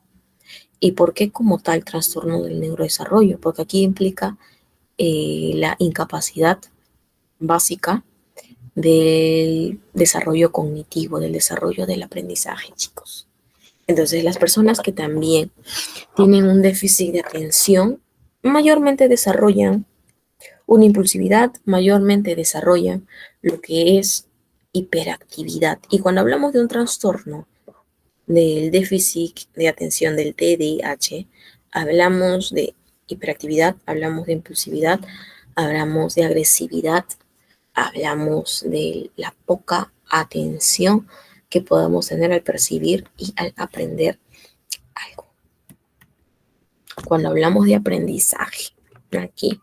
¿Y por qué como tal trastorno del neurodesarrollo? Porque aquí implica la incapacidad básica del desarrollo cognitivo, del desarrollo del aprendizaje, chicos. Entonces, las personas que también tienen un déficit de atención mayormente desarrollan una impulsividad, mayormente desarrollan lo que es hiperactividad. Y cuando hablamos de un trastorno del déficit de atención del TDAH, hablamos de hiperactividad, hablamos de impulsividad, hablamos de agresividad, hablamos de la poca atención que podemos tener al percibir y al aprender algo. Cuando hablamos de aprendizaje, aquí,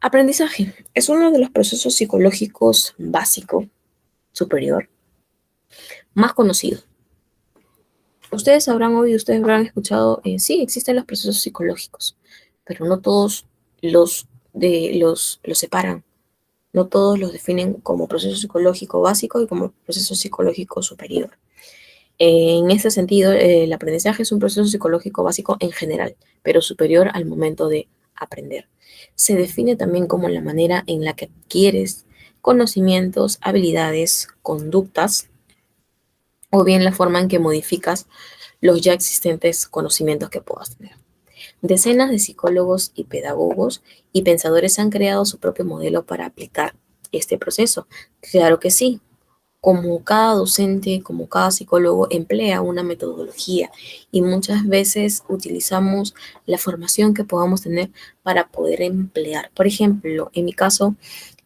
aprendizaje es uno de los procesos psicológicos básico, superior, más conocido. Ustedes habrán oído, ustedes habrán escuchado, sí, existen los procesos psicológicos, pero no todos los separan No todos los definen como proceso psicológico básico y como proceso psicológico superior. En ese sentido, el aprendizaje es un proceso psicológico básico en general, pero superior al momento de aprender. Se define también como la manera en la que adquieres conocimientos, habilidades, conductas, o bien la forma en que modificas los ya existentes conocimientos que puedas tener. Decenas de psicólogos y pedagogos y pensadores han creado su propio modelo para aplicar este proceso. Claro que sí, como cada docente, como cada psicólogo emplea una metodología y muchas veces utilizamos la formación que podamos tener para poder emplear. Por ejemplo, en mi caso,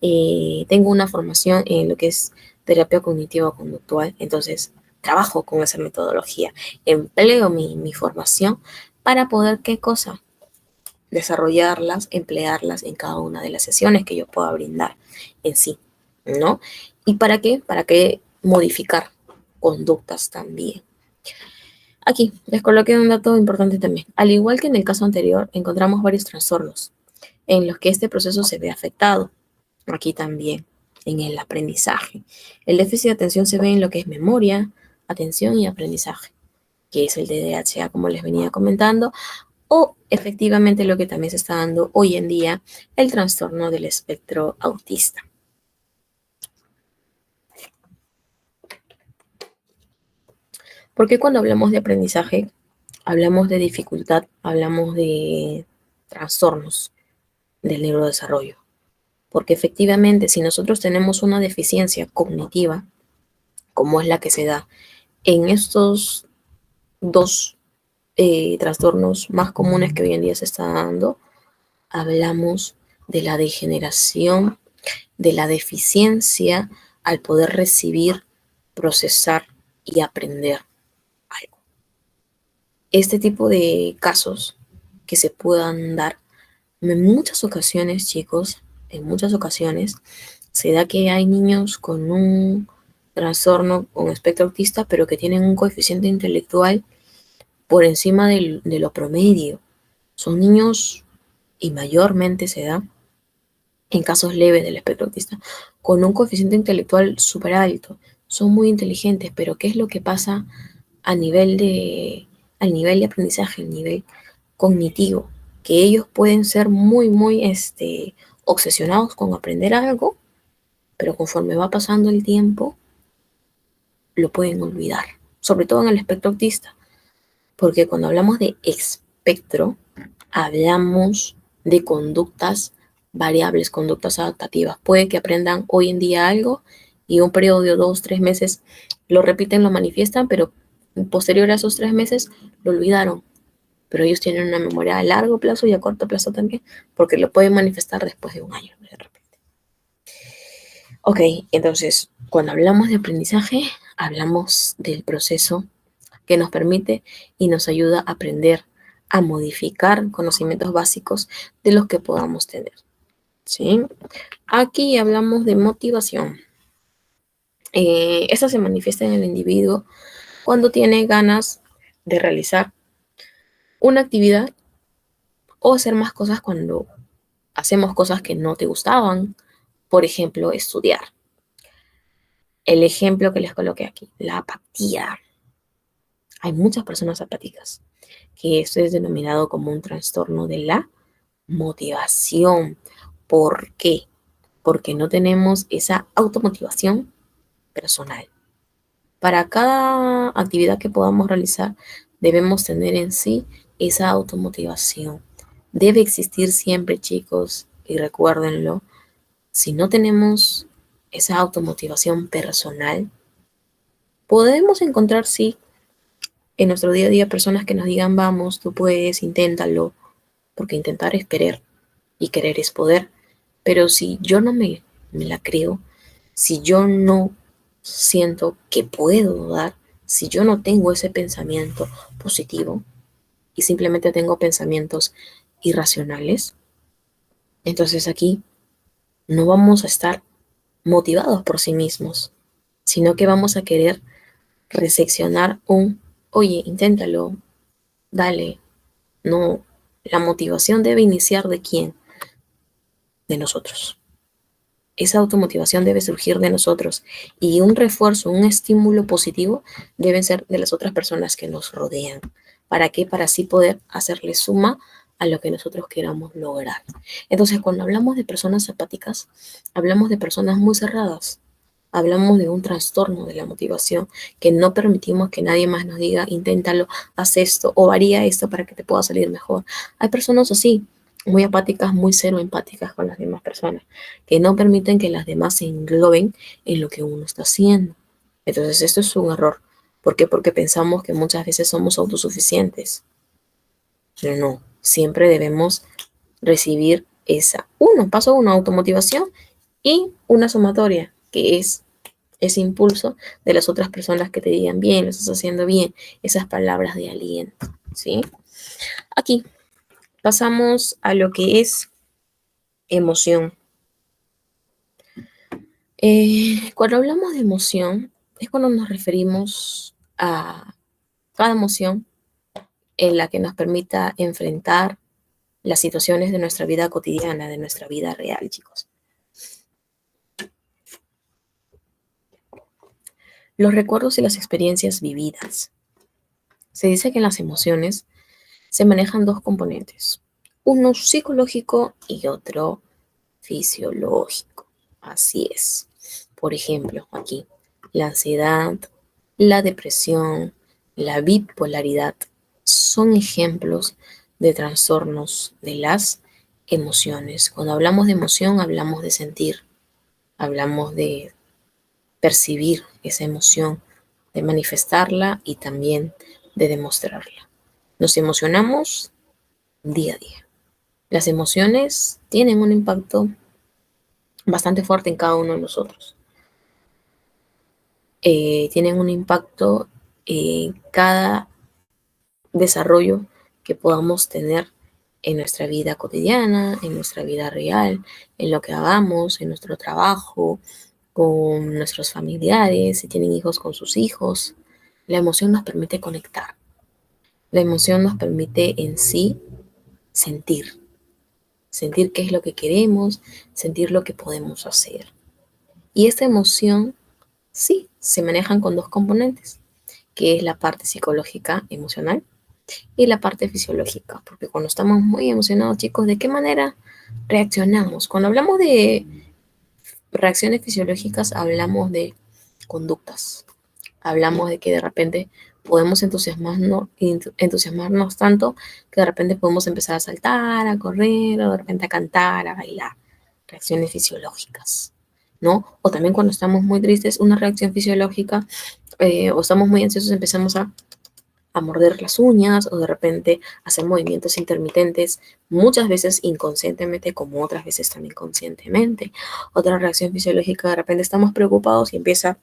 tengo una formación en lo que es terapia cognitiva conductual, entonces trabajo con esa metodología, empleo mi formación para poder, ¿qué cosa? Desarrollarlas, emplearlas en cada una de las sesiones que yo pueda brindar en sí, ¿no? ¿Y para qué? Para que modificar conductas también. Aquí les coloqué un dato importante también. Al igual que en el caso anterior, encontramos varios trastornos en los que este proceso se ve afectado. Aquí también, en el aprendizaje. El déficit de atención se ve en lo que es memoria, atención y aprendizaje, que es el DDHA, como les venía comentando, o efectivamente lo que también se está dando hoy en día, el trastorno del espectro autista. Porque cuando hablamos de aprendizaje, hablamos de dificultad, hablamos de trastornos del neurodesarrollo. Porque efectivamente, si nosotros tenemos una deficiencia cognitiva, como es la que se da en estos dos trastornos más comunes que hoy en día se está dando, hablamos de la degeneración, de la deficiencia al poder recibir, procesar y aprender algo. Este tipo de casos que se puedan dar en muchas ocasiones, chicos, en muchas ocasiones se da que hay niños con un trastorno con espectro autista, pero que tienen un coeficiente intelectual por encima de lo promedio. Son niños, y mayormente se da en casos leves del espectro autista, con un coeficiente intelectual súper alto. Son muy inteligentes, pero ¿qué es lo que pasa a nivel al nivel de aprendizaje, al nivel cognitivo? Que ellos pueden ser muy, obsesionados con aprender algo, pero conforme va pasando el tiempo, lo pueden olvidar. Sobre todo en el espectro autista, porque cuando hablamos de espectro, hablamos de conductas variables, conductas adaptativas. Puede que aprendan hoy en día algo y un periodo de 2, 3 meses lo repiten, lo manifiestan, pero posterior a esos 3 meses lo olvidaron. Pero ellos tienen una memoria a largo plazo y a corto plazo también, porque lo pueden manifestar después de un año, de repente. Ok, entonces, cuando hablamos de aprendizaje, hablamos del proceso que nos permite y nos ayuda a aprender, a modificar conocimientos básicos de los que podamos tener. ¿Sí? Aquí hablamos de motivación. Esta se manifiesta en el individuo cuando tiene ganas de realizar una actividad o hacer más cosas cuando hacemos cosas que no te gustaban. Por ejemplo, estudiar. El ejemplo que les coloqué aquí, la apatía. Hay muchas personas apáticas, que esto es denominado como un trastorno de la motivación. ¿Por qué? Porque no tenemos esa automotivación personal. Para cada actividad que podamos realizar, debemos tener en sí esa automotivación. Debe existir siempre, chicos, y recuérdenlo, si no tenemos esa automotivación personal, podemos encontrar, sí, en nuestro día a día personas que nos digan, vamos, tú puedes, inténtalo, porque intentar es querer y querer es poder. Pero si yo no me la creo, si yo no siento que puedo dar, si yo no tengo ese pensamiento positivo y simplemente tengo pensamientos irracionales, entonces aquí no vamos a estar motivados por sí mismos, sino que vamos a querer reseccionar oye, inténtalo, dale. No, la motivación debe iniciar de quién, de nosotros. esa automotivación debe surgir de nosotros y un refuerzo, un estímulo positivo deben ser de las otras personas que nos rodean. ¿Para qué? Para así poder hacerle suma a lo que nosotros queramos lograr. Entonces, cuando hablamos de personas apáticas, hablamos de personas muy cerradas. Hablamos de un trastorno de la motivación, que no permitimos que nadie más nos diga, inténtalo, haz esto o varía esto para que te pueda salir mejor. Hay personas así, muy apáticas, muy cero empáticas con las demás personas, que no permiten que las demás se engloben en lo que uno está haciendo. Entonces, esto es un error. ¿Por qué? Porque pensamos que muchas veces somos autosuficientes. Pero no, siempre debemos recibir paso uno, automotivación y una sumatoria, que es ese impulso de las otras personas que te digan bien, lo estás haciendo bien, esas palabras de aliento, ¿sí? Aquí pasamos a lo que es emoción. Cuando hablamos de emoción, es cuando nos referimos a cada emoción en la que nos permita enfrentar las situaciones de nuestra vida cotidiana, de nuestra vida real, chicos. Los recuerdos y las experiencias vividas. Se dice que en las emociones se manejan dos componentes, uno psicológico y otro fisiológico. Así es. Por ejemplo, aquí, la ansiedad, la depresión, la bipolaridad son ejemplos de trastornos de las emociones. Cuando hablamos de emoción, hablamos de sentir, hablamos de percibir esa emoción, de manifestarla y también de demostrarla. Nos emocionamos día a día. Las emociones tienen un impacto bastante fuerte en cada uno de nosotros. Tienen un impacto en cada desarrollo que podamos tener en nuestra vida cotidiana, en nuestra vida real, en lo que hagamos, en nuestro trabajo, con nuestros familiares, si tienen hijos con sus hijos. La emoción nos permite conectar. La emoción nos permite en sí sentir. Sentir qué es lo que queremos, sentir lo que podemos hacer. Y esta emoción, sí, se manejan con dos componentes, que es la parte psicológica, emocional, y la parte fisiológica, porque cuando estamos muy emocionados, chicos, ¿de qué manera reaccionamos? Cuando hablamos de reacciones fisiológicas, hablamos de conductas, hablamos de que de repente podemos entusiasmarnos tanto que de repente podemos empezar a saltar, a correr, o de repente a cantar, a bailar. Reacciones fisiológicas, ¿no? O también cuando estamos muy tristes, una reacción fisiológica, o estamos muy ansiosos, empezamos a morder las uñas o de repente hacer movimientos intermitentes, muchas veces inconscientemente, como otras veces también conscientemente. Otra reacción fisiológica, de repente estamos preocupados y empieza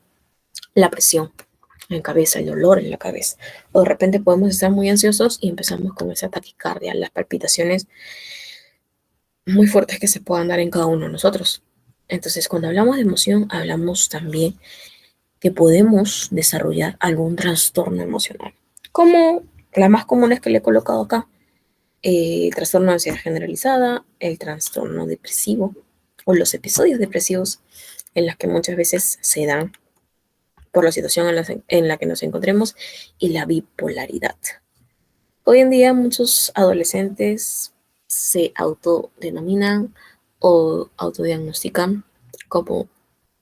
la presión en cabeza, el dolor en la cabeza. O de repente podemos estar muy ansiosos y empezamos con esa taquicardia, las palpitaciones muy fuertes que se puedan dar en cada uno de nosotros. Entonces, cuando hablamos de emoción, hablamos también que podemos desarrollar algún trastorno emocional, como las más comunes que le he colocado acá, el trastorno de ansiedad generalizada, el trastorno depresivo o los episodios depresivos en los que muchas veces se dan por la situación en la que nos encontremos y la bipolaridad. Hoy en día muchos adolescentes se autodenominan o autodiagnostican como,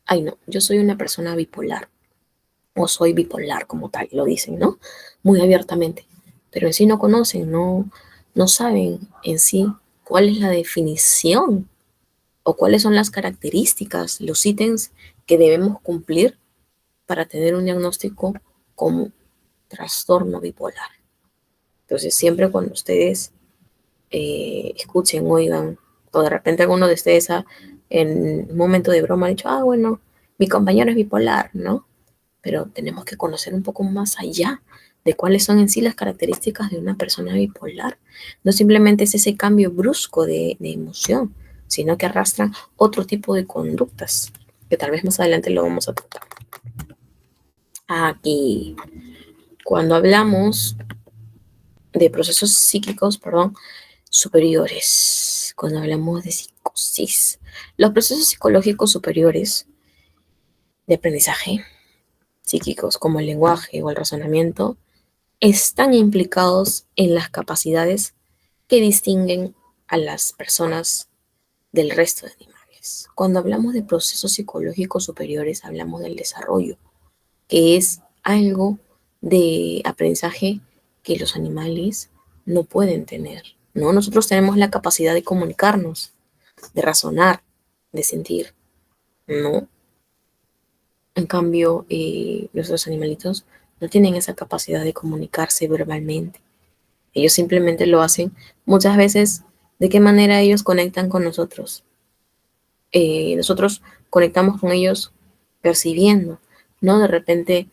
ay no, yo soy una persona bipolar o soy bipolar como tal, lo dicen, ¿no? Muy abiertamente, pero en sí no conocen, no saben en sí cuál es la definición o cuáles son las características, los ítems que debemos cumplir para tener un diagnóstico como trastorno bipolar. Entonces, siempre cuando ustedes escuchen, oigan, o de repente alguno de ustedes en un momento de broma ha dicho, bueno, mi compañero es bipolar, ¿no? Pero tenemos que conocer un poco más allá de cuáles son en sí las características de una persona bipolar. No simplemente es ese cambio brusco de emoción, sino que arrastran otro tipo de conductas, que tal vez más adelante lo vamos a tratar. Aquí, cuando hablamos de procesos psíquicos, superiores, cuando hablamos de psicosis, Los procesos psicológicos superiores de aprendizaje psíquicos, como el lenguaje o el razonamiento, están implicados en las capacidades que distinguen a las personas del resto de animales. Cuando hablamos de procesos psicológicos superiores, hablamos del desarrollo, que es algo de aprendizaje que los animales no pueden tener, ¿no? Nosotros tenemos la capacidad de comunicarnos, de razonar, de sentir, ¿no? En cambio, nuestros animalitos no tienen esa capacidad de comunicarse verbalmente. Ellos simplemente lo hacen muchas veces. ¿De qué manera ellos conectan con nosotros? Nosotros conectamos con ellos percibiendo, ¿no? De repente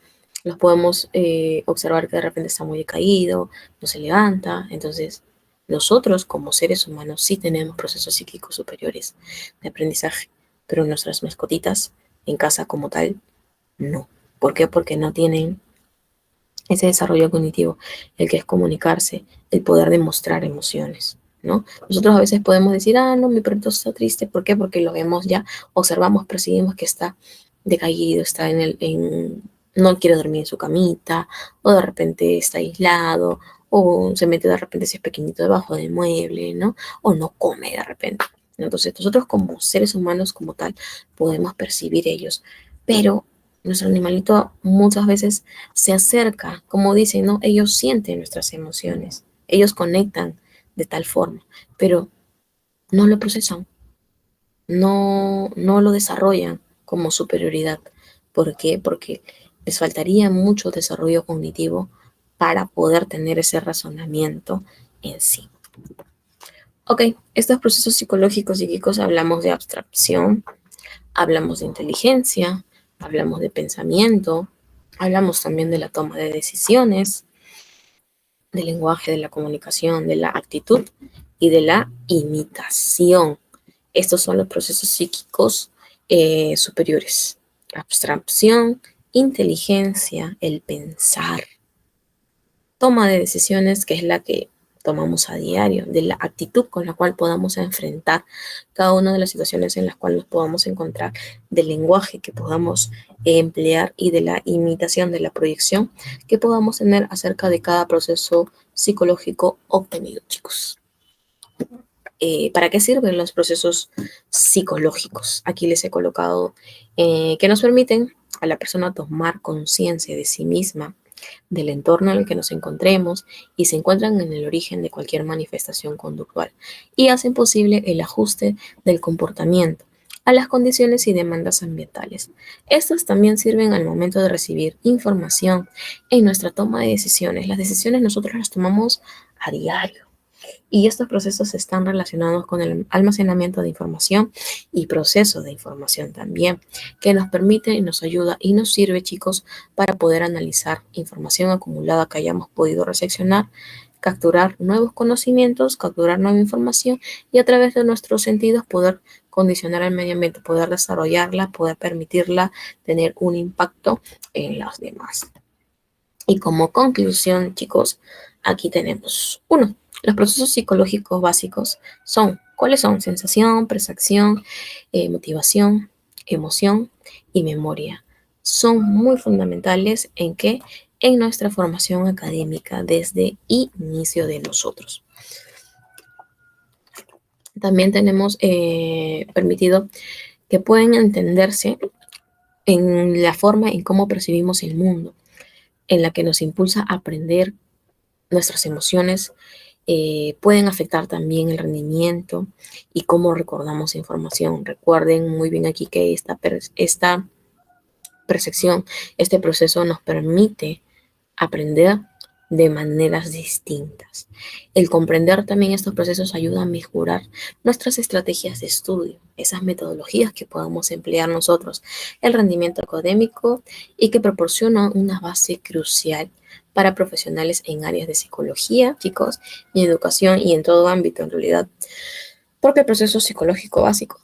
los podemos observar que de repente está muy decaído, no se levanta. Entonces, nosotros como seres humanos sí tenemos procesos psíquicos superiores de aprendizaje, pero nuestras mascotitas en casa como tal, no. ¿Por qué? Porque no tienen ese desarrollo cognitivo, el que es comunicarse, el poder demostrar emociones, ¿no? Nosotros a veces podemos decir, no, mi perrito está triste. ¿Por qué? Porque lo vemos ya, observamos, percibimos que está decaído, está no quiere dormir en su camita, o de repente está aislado, o se mete de repente si es pequeñito debajo del mueble, ¿no? O no come de repente. Entonces nosotros como seres humanos como tal podemos percibir ellos, pero nuestro animalito muchas veces se acerca, como dicen, ¿no? Ellos sienten nuestras emociones, ellos conectan de tal forma, pero no lo procesan, no lo desarrollan como superioridad. ¿Por qué? Porque les faltaría mucho desarrollo cognitivo para poder tener ese razonamiento en sí. Ok, estos procesos psicológicos y psíquicos hablamos de abstracción, hablamos de inteligencia, hablamos de pensamiento, hablamos también de la toma de decisiones, del lenguaje, de la comunicación, de la actitud y de la imitación. Estos son los procesos psíquicos superiores. Abstracción, inteligencia, el pensar, toma de decisiones, que es la que tomamos a diario, de la actitud con la cual podamos enfrentar cada una de las situaciones en las cuales nos podamos encontrar, del lenguaje que podamos emplear y de la imitación, de la proyección que podamos tener acerca de cada proceso psicológico obtenido, chicos. ¿Para qué sirven los procesos psicológicos? Aquí les he colocado que nos permiten a la persona tomar conciencia de sí misma, del entorno en el que nos encontremos, y se encuentran en el origen de cualquier manifestación conductual y hacen posible el ajuste del comportamiento a las condiciones y demandas ambientales. Estos también sirven al momento de recibir información en nuestra toma de decisiones. Las decisiones nosotros las tomamos a diario. Y estos procesos están relacionados con el almacenamiento de información y proceso de información también, que nos permite y nos ayuda y nos sirve, chicos, para poder analizar información acumulada que hayamos podido recepcionar, capturar nuevos conocimientos, capturar nueva información y a través de nuestros sentidos poder condicionar al medio ambiente, poder desarrollarla, poder permitirla tener un impacto en los demás. Y como conclusión, chicos, aquí tenemos uno. Los procesos psicológicos básicos son, ¿cuáles son? Sensación, percepción, motivación, emoción y memoria. Son muy fundamentales en que en nuestra formación académica desde inicio de nosotros. También tenemos permitido que pueden entenderse en la forma en cómo percibimos el mundo, en la que nos impulsa a aprender. Nuestras emociones pueden afectar también el rendimiento y cómo recordamos información. Recuerden muy bien aquí que esta percepción, este proceso nos permite aprender de maneras distintas. El comprender también estos procesos ayuda a mejorar nuestras estrategias de estudio, esas metodologías que podamos emplear nosotros, el rendimiento académico, y que proporciona una base crucial para profesionales en áreas de psicología, chicos, y educación y en todo ámbito en realidad, porque el proceso psicológico básico,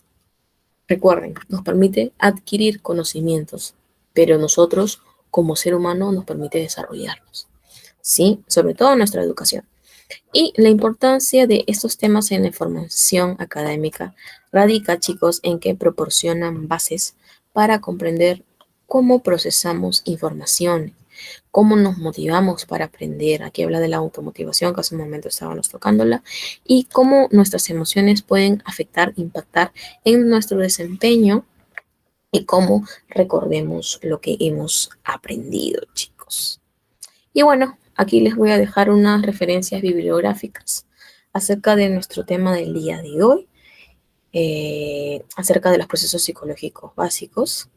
recuerden, nos permite adquirir conocimientos, pero nosotros como ser humano nos permite desarrollarnos, ¿sí? Sobre todo en nuestra educación. Y la importancia de estos temas en la formación académica. radica, chicos, en que proporcionan bases para comprender cómo procesamos información, cómo nos motivamos para aprender. Aquí habla de la automotivación, que hace un momento estábamos tocándola, y cómo nuestras emociones pueden afectar, impactar en nuestro desempeño y cómo recordemos lo que hemos aprendido, chicos. Y bueno, aquí les voy a dejar unas referencias bibliográficas acerca de nuestro tema del día de hoy, acerca de los procesos psicológicos básicos.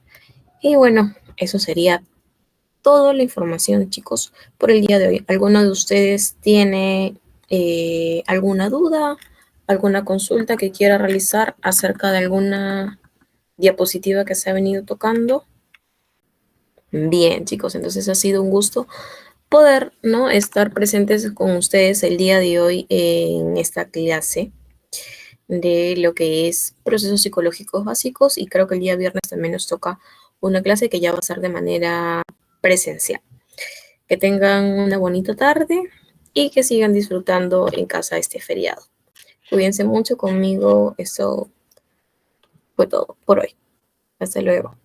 Y bueno, eso sería toda la información, chicos, por el día de hoy. ¿Alguno de ustedes tiene alguna duda, alguna consulta que quiera realizar acerca de alguna diapositiva que se ha venido tocando? Bien, chicos, entonces ha sido un gusto poder, ¿no?, estar presentes con ustedes el día de hoy en esta clase de lo que es procesos psicológicos básicos, y creo que el día viernes también nos toca una clase que ya va a ser de manera presencial. Que tengan una bonita tarde y que sigan disfrutando en casa este feriado. Cuídense mucho conmigo, eso fue todo por hoy. Hasta luego.